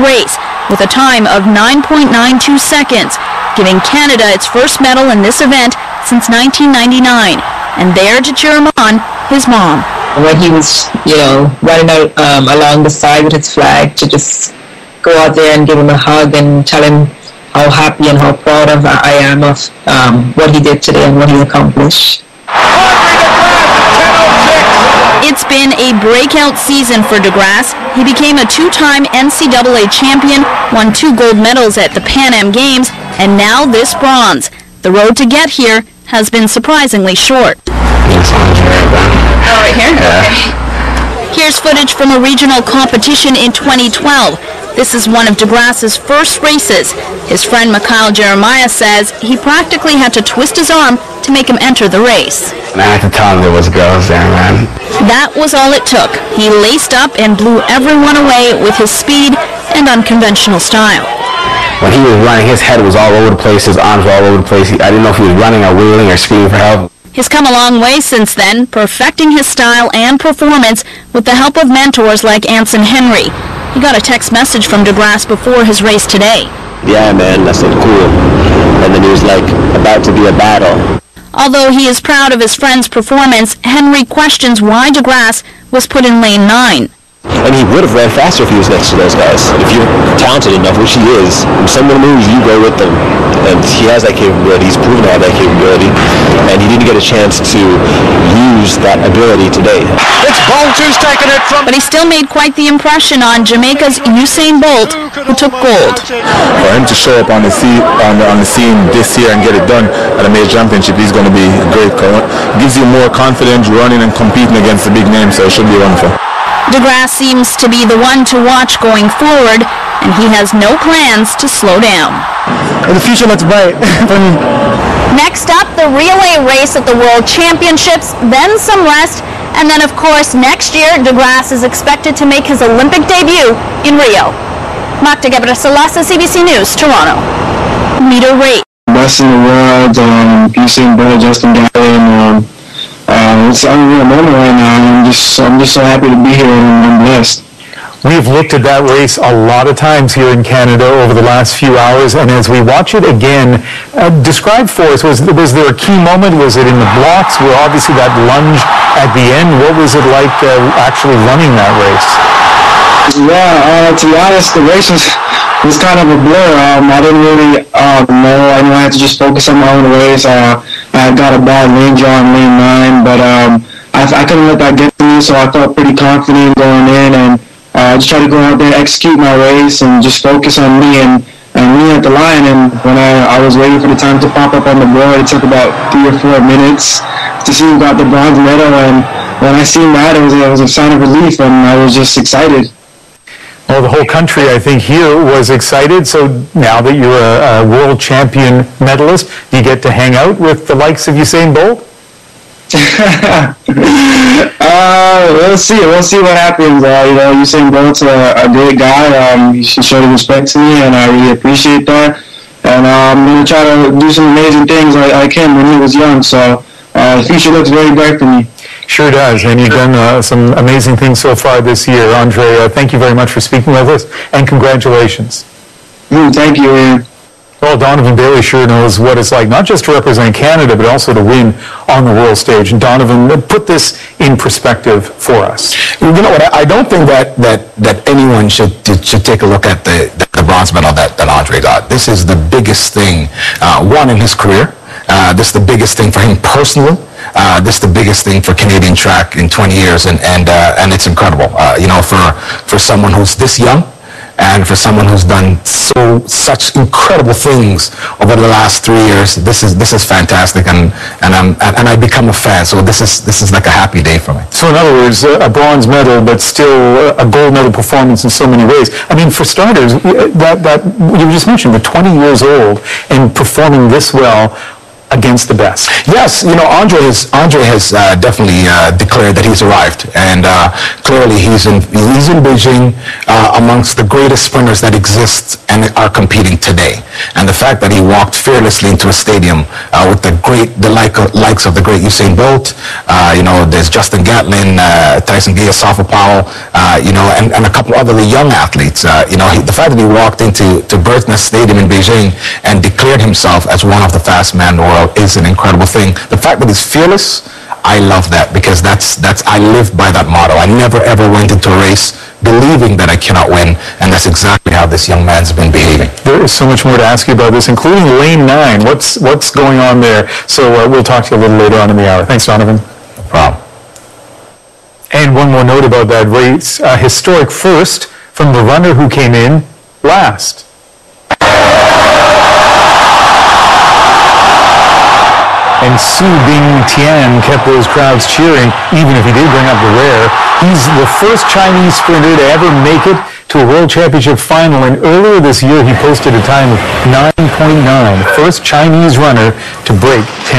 Grase with a time of 9.92 seconds, giving Canada its first medal in this event since 1999. And there to cheer him on, his mom. When he was, running out along the side with his flag, to just go out there and give him a hug and tell him how happy and how proud I am of what he did today and what he accomplished. It's been a breakout season for Grase. He became a two-time NCAA champion, won 2 gold medals at the Pan Am Games, and now this bronze. The road to get here has been surprisingly short. Oh, right here? Yeah. Okay. Here's footage from a regional competition in 2012. This is one of Grase's first races. His friend Mikhail Jeremiah says he practically had to twist his arm to make him enter the race. And I had to tell him there was girls there, man. That was all it took. He laced up and blew everyone away with his speed and unconventional style. When he was running, his head was all over the place, his arms were all over the place. I didn't know if he was running or wheeling or screaming for help. He's come a long way since then, perfecting his style and performance with the help of mentors like Anson Henry. He got a text message from Grase before his race today. Yeah, man, I said, cool. And then he was like, about to be a battle. Although he is proud of his friend's performance, Henry questions why Grase was put in lane 9. And he would have ran faster if he was next to those guys. If you're talented enough, which he is, when someone moves, you go with them. And he has that capability. He's proven to have that capability. And he didn't get a chance to use that ability today. It's Bolt who's taken it from... But he still made quite the impression on Jamaica's Usain Bolt, who took gold. For him to show up on the scene this year and get it done at a major championship, he's going to be great. It gives you more confidence running and competing against the big names, so it should be wonderful. Grase seems to be the one to watch going forward, and he has no plans to slow down. The future looks bright for me. Next up, the relay race at the World Championships, then some rest, and then of course next year, Grase is expected to make his Olympic debut in Rio. Magda Gebrselassie, CBC News, Toronto. Meter race. Best in the world, Usain Bolt, Justin Gatlin. It's an unreal moment right now. I'm just so happy to be here, and I'm blessed. We've looked at that race a lot of times here in Canada over the last few hours, and as we watch it again, describe for us, was there a key moment? Was it in the blocks? Where obviously that lunge at the end, what was it like actually running that race? Yeah, to be honest, the race was kind of a blur. I didn't really know. I knew I had to just focus on my own race. I got a bad lane draw in lane 9, but I couldn't let that get to me, so I felt pretty confident going in, and just try to go out there, execute my race, and just focus on me and me at the line. And when I was waiting for the time to pop up on the board, it took about 3 or 4 minutes to see who got the bronze medal, and when I seen that, it was a sign of relief, and I was just excited. Well, the whole country, I think, here was excited. So now that you're a world champion medalist, do you get to hang out with the likes of Usain Bolt? We'll see. We'll see what happens. Usain Bolt's a great guy. He showed respect to me, and I really appreciate that. And I'm going to try to do some amazing things like him when he was young. So the future looks very bright for me. Sure does, and you've done some amazing things so far this year. Andre, thank you very much for speaking with us, and congratulations. Thank you, Ian. Well, Donovan Bailey sure knows what it's like, not just to represent Canada, but also to win on the world stage. And Donovan, put this in perspective for us. You know what, I don't think that anyone should take a look at the bronze medal that Andre got. This is the biggest thing, one, in his career. This is the biggest thing for him personally. This is the biggest thing for Canadian track in 20 years, and it's incredible. For someone who's this young, and for someone who's done such incredible things over the last 3 years, this is fantastic, and I become a fan. So this is like a happy day for me. So in other words, a bronze medal, but still a gold medal performance in so many ways. I mean, for starters, that you just mentioned, the 20 years old and performing this well against the best. Yes, Andre has definitely declared that he's arrived, and clearly he's in Beijing amongst the greatest sprinters that exist and are competing today. And the fact that he walked fearlessly into a stadium with the likes of the great Usain Bolt, there's Justin Gatlin, Tyson Gay, Safa Powell, and a couple other young athletes. The fact that he walked into Bird's Nest Stadium in Beijing and declared himself as one of the fastest men in the world is an incredible thing. The fact that he's fearless, I love that, because I live by that motto. I never ever went into a race believing that I cannot win, and that's exactly how this young man's been behaving. There is so much more to ask you about this, including lane 9. What's going on there? So we'll talk to you a little later on in the hour. Thanks, Donovan. No problem. And one more note about that race, a historic first from the runner who came in last. And Su Bing Tian kept those crowds cheering, even if he did bring up the rear. He's the first Chinese sprinter to ever make it to a World Championship final, and earlier this year he posted a time of 9.9, first Chinese runner to break 10.